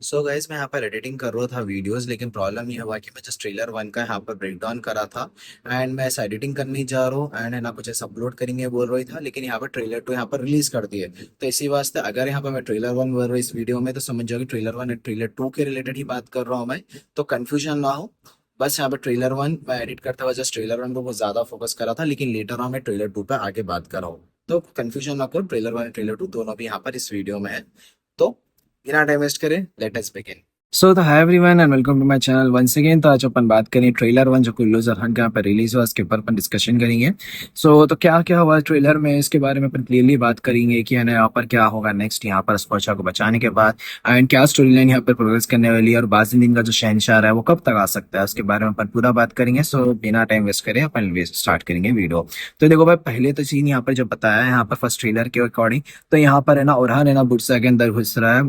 So guys मैं यहाँ पर एडिटिंग कर रहा था वीडियोस, लेकिन प्रॉब्लम ये हुआ कि मैं जस्ट ट्रेलर वन का यहाँ पर ब्रेक डाउन करा था। एंड मैं ऐसा एडिटिंग करने जा रहा हूँ एंड है ना कुछ ऐसा अपलोड करेंगे बोल रही था, लेकिन यहाँ पर ट्रेलर टू यहाँ पर रिलीज कर दिए। तो इसी वास्ते अगर यहाँ पर मैं ट्रेलर वन बोल रहा हूँ इस वीडियो में, तो समझ जाओ कि trailer one and trailer two के रिलेटेड ही बात कर रहा हूँ मैं। तो कन्फ्यूजन ना हो। बस यहाँ पर ट्रेलर वन मैं एडिट करता हुआ जस्ट ट्रेलर वन पर बहुत ज्यादा फोकस करा था, लेकिन लेटर ऑन मैं ट्रेलर टू पे आगे बात कर रहा हूँ। तो कन्फ्यूजन ना करो, trailer one and trailer two दोनों भी यहाँ पर इस वीडियो में है। तो बिना टाइम वेस्ट करें, लेट अस बिगिन। तो hi everyone and welcome to my channel once again. तो आज अपन बात करें ट्रेलर वन जो कुल्लू जरहान के यहाँ पर रिलीज हुआ, उसके ऊपर अपन डिस्कशन करेंगे। तो क्या क्या हुआ ट्रेलर में, इसके बारे में अपन क्लियरली बात करेंगे कि है ना यहाँ पर क्या होगा नेक्स्ट, यहाँ पर स्पर्शा को बचाने के बाद एंड क्या स्टोरी लाइन यहाँ पर प्रोग्रेस करने वाली है, और बाजीदीन का जो शहनशाह है वो कब तक आ सकता है, उसके बारे में अपन पूरा बात करेंगे। सो बिना टाइम वेस्ट करें अपन स्टार्ट करेंगे वीडियो। तो देखो भाई, पहले तो सीन यहाँ पर जो बताया है यहाँ पर फर्स्ट ट्रेलर के अकॉर्डिंग, तो यहाँ पर है ना ओरहान है ना बुरसा के अंदर घुस रहा है,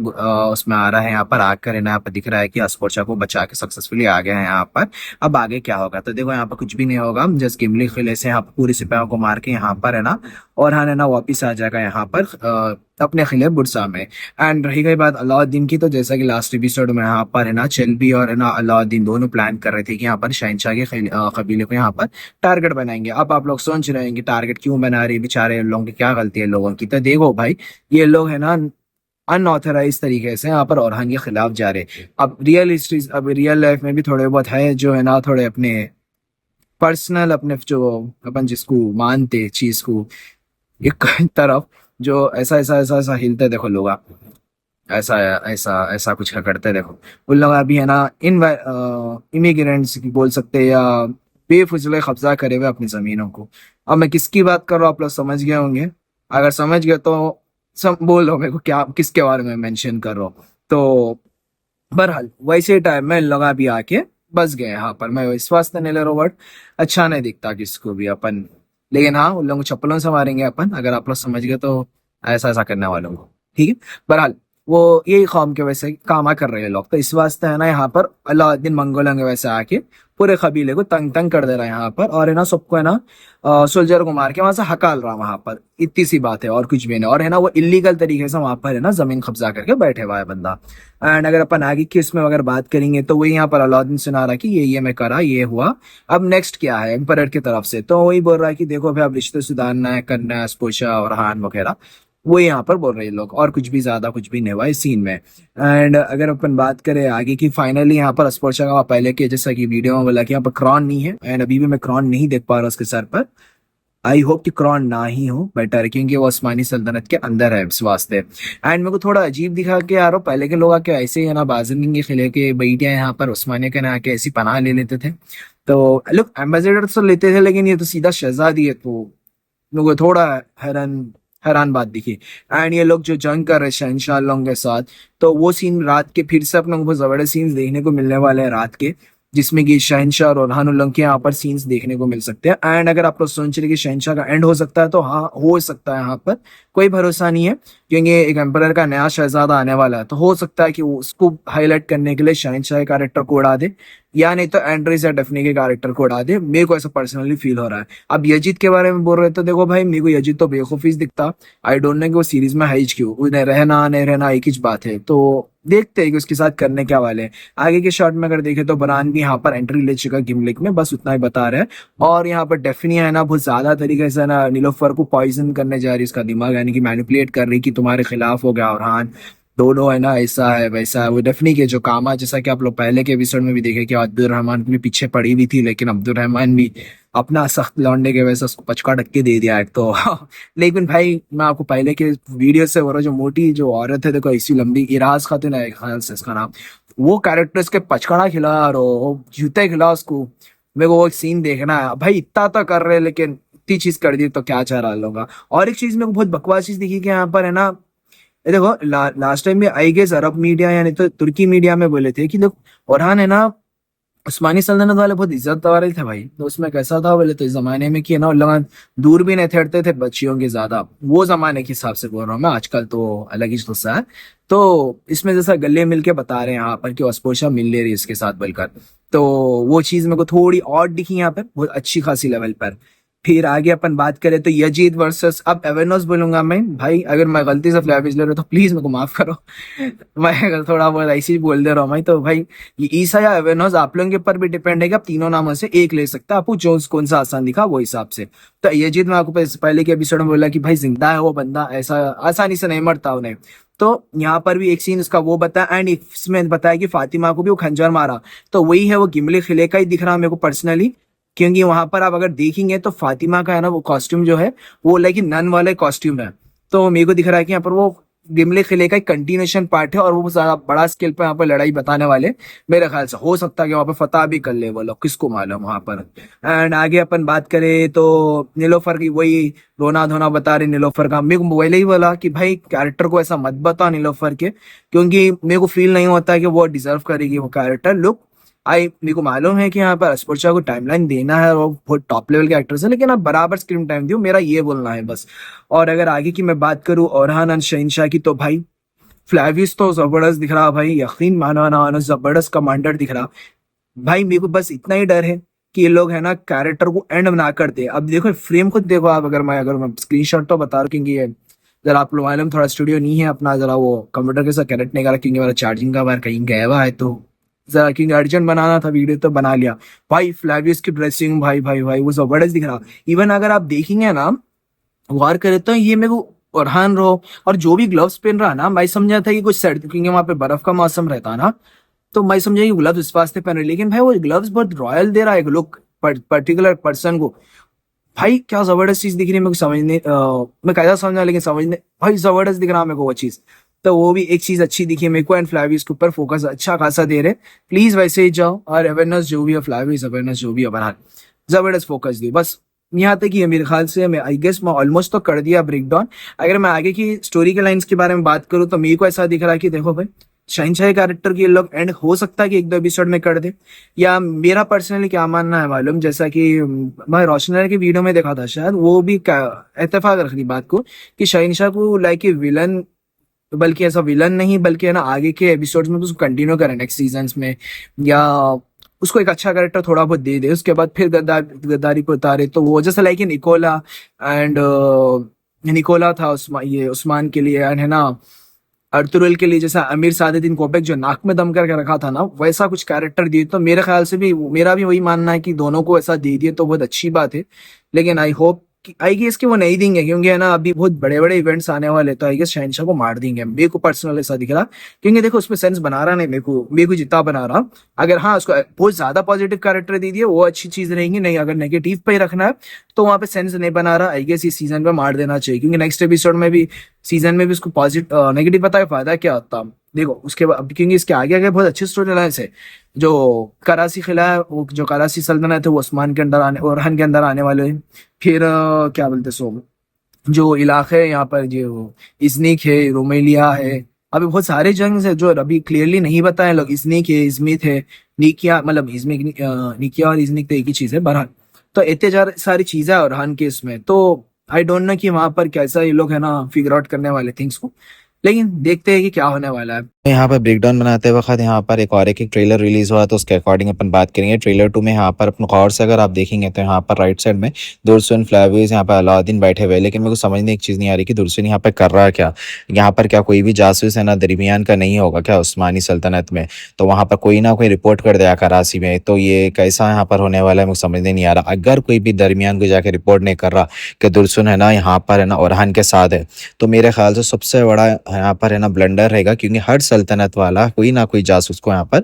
उसमें आ रहा है, यहाँ पर आकर है ना यहाँ पर दिख रहा है कि अस्पोर्चा को बचा के सक्सेसफुली आ गया है यहाँ पर। अब आगे क्या होगा, तो देखो यहाँ पर कुछ भी नहीं होगा, जस्ट गिमली किले से यहाँ पर पूरे सिपाहियों को मार के यहाँ पर है ना ओरहान है ना वापिस आ जाएगा यहाँ पर अपने किले बुरसा में। एंड रही गई बात अलाउद्दीन की, तो जैसा कि लास्ट एपिसोड में यहाँ पर है ना चेल्बी और है ना अलाउद्दीन दोनों प्लान कर रहे थे कि यहाँ पर शहनशाह के कबीले को यहाँ पर टारगेट बनाएंगे। अब आप लोग सोच रहे हैं कि टारगेट क्यों बना रहे हैं, बेचारे लोगों की क्या गलती है लोगों की। तो देखो भाई, ये लोग है ना अनऑथराइज तरीके से यहाँ पर ओरहान के खिलाफ जा रहे। अब रियल हिस्ट्री, अब रियल लाइफ में भी थोड़े बहुत है जो है ना थोड़े अपने पर्सनल, अपने जो अपन जिसको मानते चीज को एक तरफ, जो ऐसा ऐसा ऐसा ऐसा हिलते देखो लोग, ऐसा ऐसा ऐसा कुछ करते देखो। उन लोग अभी है ना इन इमिग्रेंट्स की बोल सकते हैं, या बेफिजूल कब्जा करे हुए अपनी जमीनों को। अब मैं किसकी बात कर रहा हूँ आप लोग समझ गए होंगे। अगर समझ गए तो सब बोल दो मेरे को क्या किसके बारे में मेंशन कर रहा हूँ। तो बहरहाल वैसे टाइम में इन लोग अभी आके बस गए यहाँ पर। मैं विश्वास तो नहीं ले रहा, वर्ड अच्छा नहीं दिखता किसको भी अपन, लेकिन हाँ उन लोगों को चप्पलों से मारेंगे अपन अगर आप लोग समझ गए तो, ऐसा ऐसा करने वालों को। ठीक है, बहरहाल वो यही कौम के वैसे कामा कर रहे हैं लोग, तो इस वास्ते है ना यहाँ पर अलाउद्दीन मंगोलों के वैसे आके पूरे कबीले को तंग तंग कर दे रहा है यहाँ पर, और है ना सबको है ना सोल्जर को मार के वहां से हकाल रहा वहां पर। इतनी सी बात है और कुछ भी नहीं। और है ना वो इलीगल तरीके से वहां पर है ना जमीन कब्जा करके बैठे हुआ है बंदा। एंड अगर अपन आगे की उसमें अगर बात करेंगे तो वही यहाँ पर अलाउद्दीन सुना रहा कि ये मैं करा, ये हुआ, अब नेक्स्ट क्या है एम्परर की तरफ से। तो वही बोल रहा है कि देखो भाई अब रिश्ते सुधारना है, करना है, स्पोशा और हान वगैरह, वो यहाँ पर बोल रहे हैं लोग, और कुछ भी ज्यादा कुछ भी नहीं हुआ इस सीन में। एंड अगर अपन बात करें आगे की, फाइनली यहाँ पर स्पोर्ट्स का पहले के जैसा कि वीडियो में बोला कि यहाँ पर क्रॉन नहीं है, एंड अभी भी मैं क्रॉन नहीं देख पा रहा उसके सर पर। आई होप कि क्रॉन ना ही हो बेटर, क्योंकि वो उस्मानी सल्तनत के अंदर है इस वास्ते। एंड मेरे को थोड़ा अजीब दिखा कि यार पहले के लोग आके ऐसे ही है ना बाजुद्दीन के किले के बेटियां यहाँ पर उस्मानिया के ना आके ऐसी पनाह ले लेते थे। तो लोग एम्बेसडर तो लेते थे, लेकिन ये तो सीधा शहजादी है, तो लोगों को थोड़ा हैरान हैरान बात दिखी। एंड ये लोग जो जंग कर रहे शहनशाह लोगों के साथ, तो वो सीन रात के फिर से अपने को बहुत जबरदस्त सीन्स देखने को मिलने वाले हैं रात के, जिसमें कि शहनशाह और ओरहान उल्लंघ के यहाँ पर सीन्स देखने को मिल सकते हैं। एंड अगर आप लोग सोच रहे कि शहनशाह का एंड हो सकता है, तो हाँ हो सकता है, यहाँ पर कोई भरोसा नहीं है, क्योंकि एक एम्परर का नया शहजादा आने वाला है, तो हो सकता है कि वो उसको हाईलाइट करने के लिए शहनशाह के कैरेक्टर को उड़ा दे, या नहीं तो एंड्रिस या डफनी के कैरेक्टर को उड़ा दे। मेरे को ऐसा पर्सनली फील हो रहा है। अब यजीद के बारे में बोल रहे, तो देखो भाई मेरे को यजीद तो बेवकूफीस दिखता। आई डोंट नो कि वो सीरीज में है ही क्यों, उन्हें रहना नहीं रहना एक ही बात है। तो देखते हैं कि उसके साथ करने क्या वाले हैं। आगे के शॉट में अगर देखें तो बरान भी यहाँ पर एंट्री ले चुका गिमलिक में, बस उतना ही बता रहे हैं। और यहाँ पर डेफिनी है ना बहुत ज्यादा तरीके से ना नीलोफर को पॉइजन करने जा रही है, उसका दिमाग यानी कि मैनिपुलेट कर रही कि तुम्हारे खिलाफ हो गया और दोनों है ना ऐसा है वैसा है। वो डेफनी के जो कामा, जैसा कि आप लोग पहले के एपिसोड में भी देखे कि अब्दुल रहमान भी पीछे पड़ी हुई थी, लेकिन अब्दुल रहमान भी अपना सख्त लौंडे के वैसे उसको पचका ढक्के दे दिया एक तो लेकिन भाई मैं आपको पहले के वीडियो से बोल रहा हूँ, जो मोटी जो औरत है देखो ऐसी लंबी, इराज खातून है ख्याल से इसका नाम, वो कैरेक्टर उसके पचकाड़ा खिला और वो जूते खिला उसको। मेरे को वो सीन देखना है भाई, इतना तो कर रहे लेकिन इतनी चीज कर दी तो क्या चाह रहा लोग। और एक चीज मेरे को बहुत बकवास चीज दिखी कि यहाँ पर है ना, ये देखो लास्ट टाइम भी आई गेस अरब मीडिया या नहीं तो तुर्की मीडिया में बोले थे कि देखो ओरहान है ना उस्मानी सल्तनत वाले बहुत इज्जत वाले थे भाई। तो उसमें कैसा था बोले तो इस जमाने में कि ना लोग दूर भी नहीं थेड़ते थे बच्चियों के ज्यादा, वो जमाने के हिसाब से बोल रहा हूँ मैं, आजकल तो अलग ही गुस्सा है। तो इसमें जैसा गले मिल के बता रहे हैं यहाँ पर कि अस्पोशा मिल ले रही है इसके साथ बोलकर, तो वो चीज मेरे को थोड़ी और दिखी यहाँ पर बहुत अच्छी खासी लेवल पर। फिर आगे अपन बात करें तो यजीद वर्सेस, अब एवेनोस बोलूंगा मैं भाई, अगर मैं गलती से फ्लैविश ले रहा हूं तो प्लीज मेरे को माफ करो। मैं अगर थोड़ा बहुत ऐसे ही बोल दे रहा हूँ भाई, तो भाई ये ईसा या एवेनोस आप लोगों के ऊपर भी डिपेंड है कि आप तीनों नामों से एक ले सकते हैं, आपको जो कौन सा आसान दिखा वो हिसाब से। तो यजीद, मैं आपको पहले के एपिसोड में बोला कि भाई जिंदा है वो बंदा, ऐसा आसानी से नहीं मरता उन्हें। तो यहाँ पर भी एक सीन उसका वो बताया, एंड इसमें बताया कि फातिमा को भी वो खंजर मारा, तो वही है वो गिमले खिले का ही दिख रहा मेरे को पर्सनली। क्योंकि वहां पर आप अगर देखेंगे तो फातिमा का है ना वो कॉस्ट्यूम जो है वो लाइक नन वाले कॉस्ट्यूम है। तो मेरे को दिख रहा है कि यहाँ पर वो गिमले किले का एक कंटिन्यूएशन पार्ट है, और वो ज्यादा बड़ा स्केल पे यहाँ पर लड़ाई बताने वाले। मेरे ख्याल से हो सकता है कि वहां पर फतह भी कर ले वो लोग, किसको मालूम वहां पर। एंड आगे अपन बात करें तो नीलोफर की वही रोना धोना बता रहे नीलोफर का। मेरे को पहले ही बोला कि भाई कैरेक्टर को ऐसा मत बताओ नीलोफर के, क्योंकि मेरे को फील नहीं होता है कि वो डिजर्व करेगी वो कैरेक्टर लुक। मेरे को मालूम है कि यहाँ पर अस्पर्शा को टाइमलाइन देना है और वो बहुत टॉप लेवल के एक्टर्स है, लेकिन आप बराबर स्क्रीन टाइम दियो, मेरा ये बोलना है बस। और अगर आगे की मैं बात करूँ औरहान एंड शहनशाह की, तो भाई फ्लैविस तो जबरदस्त दिख रहा भाई, यकीन मानो ना, जबरदस्त कमांडर दिख रहा भाई। मेरे को बस इतना ही डर है कि ये लोग है ना कैरेक्टर को एंड ना कर दे। अब देखो फ्रेम खुद देखो आप, अगर मैं स्क्रीनशॉट तो बता रहा हूँ, क्योंकि ये जरा आप लोग मालूम थोड़ा स्टूडियो नहीं है अपना, जरा वो कंप्यूटर के साथ कनेक्ट नहीं करा, क्योंकि मेरा चार्जिंग का वायर कहीं गया हुआ है, तो जरा क्योंकि अर्जेंट बनाना था वीडियो तो बना लिया। भाई फ्लैवियस की ड्रेसिंग भाई भाई भाई वो जबरदस्त दिख रहा। इवन अगर आप देखेंगे ना गौर करे तो ये मेरे को फरहान रो, और जो भी ग्लव्स पहन रहा ना, मैं समझा था कि कुछ सर्दी, क्योंकि वहां पे बर्फ का मौसम रहता ना, तो मैं समझा कि ग्लव्स इस वास्ते पहन रहे, लेकिन भाई वो ग्लव्स बहुत रॉयल दे रहा है लुक पर्टिकुलर पर्सन को। भाई क्या जबरदस्त चीज दिख रही है मेरे को, समझने मैं कैसा समझा लेकिन समझने भाई जबरदस्त दिख रहा है मेरे को वो चीज। तो वो भी एक चीज अच्छी दिखी मेरे को, एंड फ्लावीज के ऊपर फोकस अच्छा खासा दे रहे। प्लीज वैसे ही जाओ, और अवेयरनेस जो भी है फ्लावीज अवेयरनेस जो भी है बना जबरदस्त फोकस दी बस। यहाँ तक ही है मेरे ख्याल से, मैं आई गेस मैं ऑलमोस्ट तो कर दिया ब्रेक डाउन। अगर मैं आगे की स्टोरी के लाइंस के बारे में बात करूँ तो मेरे को ऐसा दिख रहा है कि देखो भाई शहनशाह कैरेक्टर की ये लोग एंड हो सकता है कि एक दो एपिसोड में कर दे, या मेरा पर्सनली क्या मानना है मालूम, जैसा कि मैं रोशनलाल की वीडियो में देखा था शायद, वो भी इत्तेफाक रख दी बात को कि शहनशाह को लाइक ए विलन, बल्कि ऐसा विलन नहीं बल्कि है ना आगे के एपिसोड्स में उसको कंटिन्यू करें नेक्स्ट सीजन में, या उसको एक अच्छा कैरेक्टर थोड़ा बहुत दे दे, उसके बाद फिर गद्दारी को उतारे। तो वो जैसा लाइक निकोला एंड निकोला था ये उस्मान के लिए, एंड है ना अर्तुरुल के लिए जैसा अमीर सादुद्दीन कोपेक जो नाक में दम करके रखा था ना, वैसा कुछ कैरेक्टर दिए। तो मेरे ख्याल से भी मेरा भी वही मानना है कि दोनों को ऐसा दे दिए तो बहुत अच्छी बात है। लेकिन आई होप आई गेस कि वो नहीं देंगे, क्योंकि है ना अभी बहुत बड़े बड़े इवेंट्स आने वाले, तो आई गेस शहनशाह को मार देंगे। मेरे को पर्सनल ऐसा दिख रहा, क्योंकि देखो उसमें सेंस बना रहा नहीं, मेरे को जितना बना रहा। अगर हाँ उसको बहुत ज्यादा पॉजिटिव कैरेक्टर दे दिए वो अच्छी चीज रहेगी, नहीं अगर नेगेटिव पे ही रखना है तो वहां पे सेंस नहीं बना रहा। आई गेस इस सीजन पे मार देना चाहिए, क्योंकि नेक्स्ट एपिसोड में भी सीजन में भी उसको पॉजिटिव नेगेटिव बताया फायदा क्या होता। देखो उसके बाद, क्योंकि इसके आगे आगे बहुत अच्छे स्टोरी लाइन्स है। जो कराची किला है, वो जो कराची सल्तनत है वो उस्मान के अंदर आने, ओरहन के अंदर आने वाले हैं। फिर क्या बोलते सो जो इलाके है यहाँ पर जो इजनिक है, रोमेलिया है, अभी बहुत सारे जंग है जो अभी क्लियरली नहीं बताए लोग। इजनिक है, इजमित है, निकिया, मतलब इजमिक निकिया और इजनिक तो एक ही चीज है बहरहाल। तो इतने सारी चीजें है ओरहान के इसमें, तो आई डोंट नो कि वहां पर कैसा ये लोग है ना फिगर आउट करने वाले थिंग्स को, लेकिन देखते हैं कि क्या होने वाला है। यहाँ पर ब्रेकडाउन बनाते वक्त यहाँ पर एक ट्रेलर रिलीज हुआ तो उसके अकॉर्डिंग अपन बात करेंगे। ट्रेलर 2 में यहाँ पर अपन गौर से अगर आप देखेंगे तो यहाँ पर राइट साइड में दुर्सुन फ्लावीज, यहाँ पर अलाउद्दीन बैठे हुए, लेकिन मेरे को समझने एक चीज़ नहीं आ रही कि दुर्सुन यहाँ पर कर रहा है क्या। यहाँ पर क्या कोई भी जासूस है ना दरमियान का नहीं होगा क्या उस्मानी सल्तनत में, तो वहाँ पर कोई ना कोई रिपोर्ट कर दिया कराची में, तो ये कैसा यहाँ पर होने वाला है मुझे समझने नहीं आ रहा। अगर कोई भी दरमियान को जाकर रिपोर्ट नहीं कर रहा कि दुर्सुन है ना यहाँ पर है ना ओरहान के साथ है, तो मेरे ख्याल से सबसे बड़ा यहाँ पर है ना ब्लंडर रहेगा, क्योंकि हर सल्तनत वाला कोई ना कोई जासूस को यहाँ पर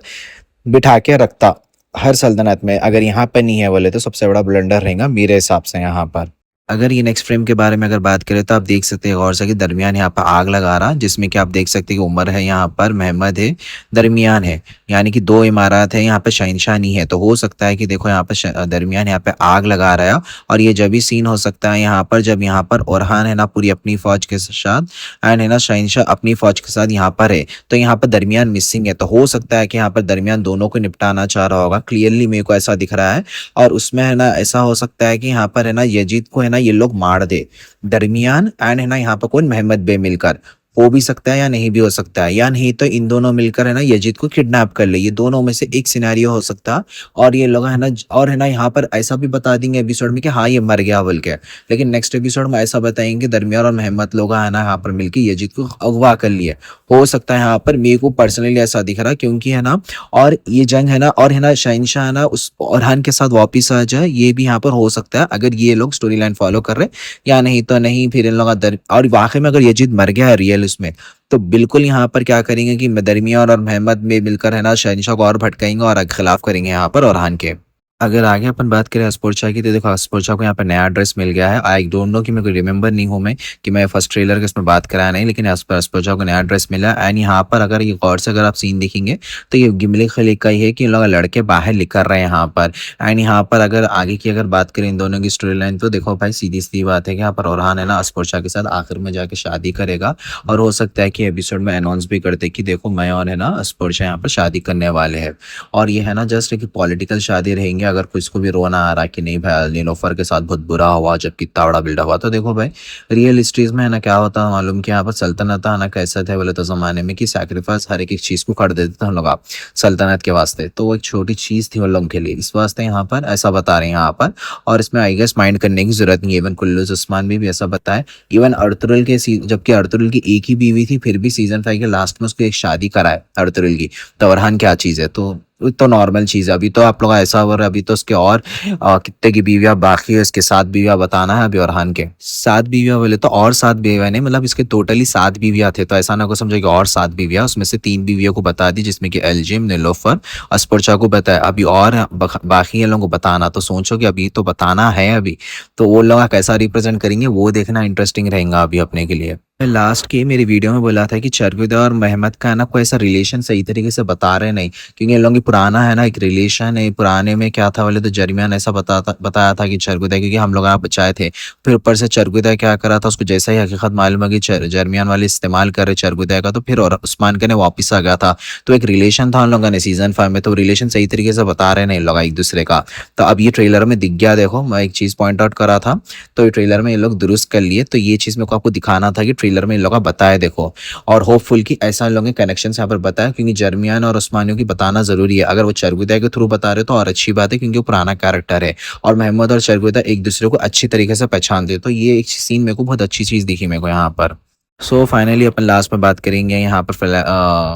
बिठा के रखता हर सल्तनत में। अगर यहाँ पर नहीं है बोले तो सबसे बड़ा ब्लंडर रहेगा मेरे हिसाब से यहाँ पर। अगर ये नेक्स्ट फ्रेम के बारे में अगर बात करें तो आप देख सकते हैं गौर से कि दरमियान यहाँ पर आग लगा रहा, जिसमें कि आप देख सकते हैं कि उमर है, यहाँ पर महमद है, दरमियान है, यानी कि दो इमारत है, यहाँ पे शहनशाह नहीं है। तो हो सकता है कि देखो यहाँ पर दरमियान यहाँ पे आग लगा रहा है, और ये जब भी सीन हो सकता है यहाँ पर जब यहाँ पर ओरहान है ना पूरी अपनी फौज के साथ एंड है ना शहनशाह अपनी फौज के साथ यहाँ पर है, तो यहाँ पर दरमियान मिसिंग है। तो हो सकता है कि यहाँ पर दरमियान दोनों को निपटाना चाह रहा होगा, क्लियरली मेरे को ऐसा दिख रहा है। और उसमें है ना ऐसा हो सकता है कि यहाँ पर है ना यजीद को है ना ये लोग मार दे, दरमियान एंड है ना यहाँ पर कौन महमद बे मिलकर, हो भी सकता है या नहीं भी हो सकता है, या नहीं तो इन दोनों मिलकर है ना यजीद को किडनैप कर ले, ये दोनों में से एक सिनेरियो हो सकता है। और ये लोग है ना, और है ना यहाँ पर ऐसा भी बता देंगे एपिसोड में कि हाँ ये मर गया बोल के, लेकिन नेक्स्ट एपिसोड में ऐसा बताएंगे दरमियान और मोहम्मद लोग है ना यहाँ पर मिलकर यजीद को अगवा कर लिए। हो सकता है यहाँ पर, मेरे को पर्सनली ऐसा दिख रहा है, क्योंकि है ना, और ये जंग है ना, और है ना शहनशाह है ना उस orhan के साथ वापिस आ जाए, ये भी यहाँ पर हो सकता है अगर ये लोग स्टोरी लाइन फॉलो कर रहे, या नहीं तो नहीं फिर इन लोगों का और वाकई में अगर यजीद मर गया है रियल उसमें, तो बिल्कुल यहाँ पर क्या करेंगे कि दरमियान और मोहम्मद में मिलकर है ना शहनशाह को और भटकाएंगे और खिलाफ करेंगे यहाँ पर orhan के। अगर आगे अपन बात करें अस्पोर्चा की, तो देखो अस्पोर्चा को यहाँ पर नया एड्रेस मिल गया है। आई डोंट नो कि मेरे को रिमेंबर नहीं हूँ मैं कि मैं फर्स्ट ट्रेलर के इसमें बात कराया नहीं, लेकिन अस्पोर्चा को नया एड्रेस मिला। एंड यहाँ पर अगर ये गौर से अगर आप सीन देखेंगे तो ये गिमले खलीक का ही है कि इन लोग लड़के बाहर निकल रहे हैं यहाँ पर। एंड यहाँ पर अगर आगे की अगर बात करें इन दोनों की स्टोरी लाइन, तो देखो भाई सीधी सीधी बात है कि यहाँ पर orhan है ना अस्पोर्चा के साथ आखिर में जाके शादी करेगा, और हो सकता है कि एपिसोड में अनाउंस भी करते कि देखो मैं और है ना अस्पोर्चा यहाँ पर शादी करने वाले हैं। और ये है ना जस्ट एक पॉलिटिकल शादी रहेंगे, अगर किसको भी रोना आ रहा कि नहीं भाई नीलोफर के साथ बहुत बुरा हुआ जब कितना बड़ा बिल्डअप हुआ, तो देखो भाई रियल हिस्ट्रीज में है ना क्या होता है मालूम कि यहाँ पर सल्तनत आना कैसा थे बोले तो जमाने में कि सैक्रिफाइस हर एक चीज को कर देते थे हम लोग आप सल्तनत के वास्ते, तो वो एक छोटी चीज थी उन लोगों के लिए, इस वास्ते यहाँ पर ऐसा बता रहे हैं यहाँ पर। और इसमें आई गेस माइंड करने की जरूरत नहीं है, इवन कुल्लूज उस्मान भी ऐसा बताए। इवन अर्तुगरुल के जबकि अर्तुगरुल की एक ही बीवी थी, फिर भी सीजन 5 के लास्ट में उसको एक शादी कराए अर्तुगरुल की, तो orhan क्या चीज है, तो नॉर्मल चीज है। अभी तो आप लोग ऐसा हो रहा है, अभी तो उसके और कितने की बीवियां बाकी है, इसके 7 बीवियां बताना है अभी orhan के 7 बीवियां बोले तो, और 7 बीवियां नहीं, मतलब इसके टोटली 7 बीवियां थे, तो ऐसा ना को समझे कि और 7 बीवियां, उसमें से 3 बीवियों को बता दी जिसमें कि एल्जिम नीलोफर अस्पोर्चा को बताया, अभी और बाकी ये लोगों को बताना। तो सोचो कि अभी तो बताना है अभी, तो वो लोग कैसा रिप्रेजेंट करेंगे वो देखना इंटरेस्टिंग रहेगा अभी अपने के लिए। मैं लास्ट के मेरी वीडियो में बोला था कि चरगुदा और मोहम्मद का ना कोई ऐसा रिलेशन सही तरीके से बता रहे नहीं, क्योंकि इन लोगों की पुराना है ना एक रिलेशन है। पुराने में क्या था बोले तो जर्मियान ऐसा बताया था कि चरगुदा, क्योंकि हम लोग आप बचाए थे, फिर ऊपर से चरगुदा क्या करा था उसको जैसा ही हकीकत मालूम है कि जर्मियान वाले इस्तेमाल कर रहे चरगुदा का, तो फिर और उस्मान के ने वापस आ गया था, तो एक रिलेशन था उन लोगों ने सीजन 5 में, तो रिलेशन सही तरीके से बता रहे नहीं लोग एक दूसरे का। तो अब ये ट्रेलर में दिख गया, देखो मैं एक चीज पॉइंट आउट करा था, तो ये ट्रेलर में ये लोग दुरुस्त कर लिए, तो ये चीज मेरे को आपको दिखाना था कि ट्रेलर में इन लोग का बताया देखो, और होपफुल कि ऐसा इन लोगों के कनेक्शन यहाँ पर बताया, क्योंकि जर्मियान और उस्मानियों की बताना जरूरी है। अगर वो चरगुदा के थ्रू बता रहे तो और अच्छी बात है, क्योंकि वो पुराना कैरेक्टर है और मोहम्मद और चरगुदा एक दूसरे को अच्छी तरीके से पहचानते, तो ये एक सीन मेरे को बहुत अच्छी चीज दिखी मेरे को यहाँ पर। सो फाइनली अपन लास्ट में बात करेंगे यहाँ पर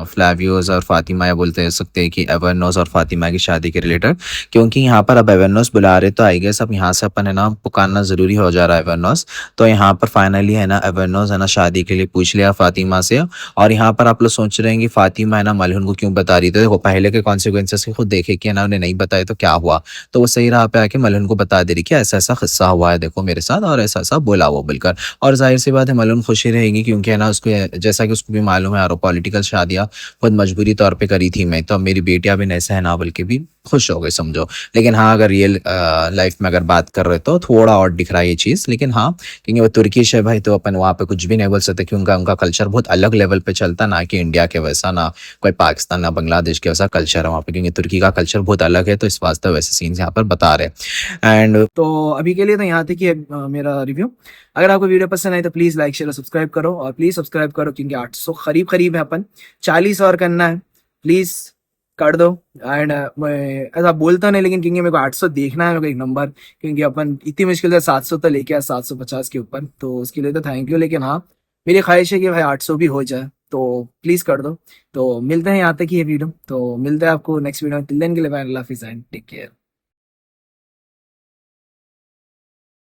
फ्लावियोस और फातिमा, या बोलते सकते हैं कि एवर्नोस और फातिमा की शादी के रिलेटेड, क्योंकि यहाँ पर अब एवर्नोस बुला रहे, तो आई गेस अब यहाँ से अपन है ना पुकारना जरूरी हो जा रहा है एवर्नोस। तो यहाँ पर फाइनली है ना एवर्नोस है ना शादी के लिए पूछ लिया फातिमा से, और यहाँ पर आप लोग सोच रहे हैं कि फातिमा है ना मलहून को क्यों बता रही, तो देखो पहले के कॉन्सिक्वेंसेस के खुद देखे कि है ना उन्हें नहीं बताए तो क्या हुआ, तो वो सही राह पे आके मलहून को बता दे रही कि ऐसा ऐसा किस्सा हुआ है देखो मेरे साथ, और ऐसा ऐसा बोला वो बोलकर। और जाहिर सी बात है मलहून खुशी रहेगी, क्योंकि है ना उसको जैसा कि उसको भी मालूम है यार पॉलिटिकल शादियां खुद मजबूरी तौर पे करी थी मैं, तो अब मेरी बेटियां भी ऐसा है ना बोल के भी खुश हो गए समझो। लेकिन हाँ अगर रियल लाइफ में अगर बात कर रहे तो थोड़ा और दिख रहा है ये चीज, लेकिन हाँ क्योंकि वो तुर्किश है भाई, तो अपन वहाँ पे कुछ भी नहीं बोल सकते, क्योंकि उनका कल्चर बहुत अलग लेवल पे चलता, ना कि इंडिया के वैसा, ना कोई पाकिस्तान ना बांग्लादेश के वैसा कल्चर है वहाँ पे, क्योंकि तुर्की का कल्चर बहुत अलग है, तो इस वास्ते वैसे सीन्स यहाँ पर बता रहे। एंड तो अभी के लिए तो यहाँ तक ही है मेरा रिव्यू। अगर आपको वीडियो पसंद आई तो प्लीज लाइक शेयर और सब्सक्राइब करो, और प्लीज सब्सक्राइब करो क्योंकि 800 करीब करीब है, अपन 40 और करना है, प्लीज कर दो। एंड मैं ऐसा बोलता नहीं, लेकिन क्योंकि मेरे को 800 देखना है मेरे को एक नंबर, क्योंकि अपन इतनी मुश्किल से 700 तो लेके आए 750 के ऊपर, तो उसके लिए तो थैंक यू। लेकिन हाँ मेरी ख्वाहिश है कि भाई 800 भी हो जाए, तो प्लीज कर दो। तो मिलते हैं यहाँ तक ही ये वीडियो, तो मिलते हैं आपको नेक्स्ट वीडियो में, टिल देन के लिए बाय, अल्लाह हाफिज़ एंड टेक केयर।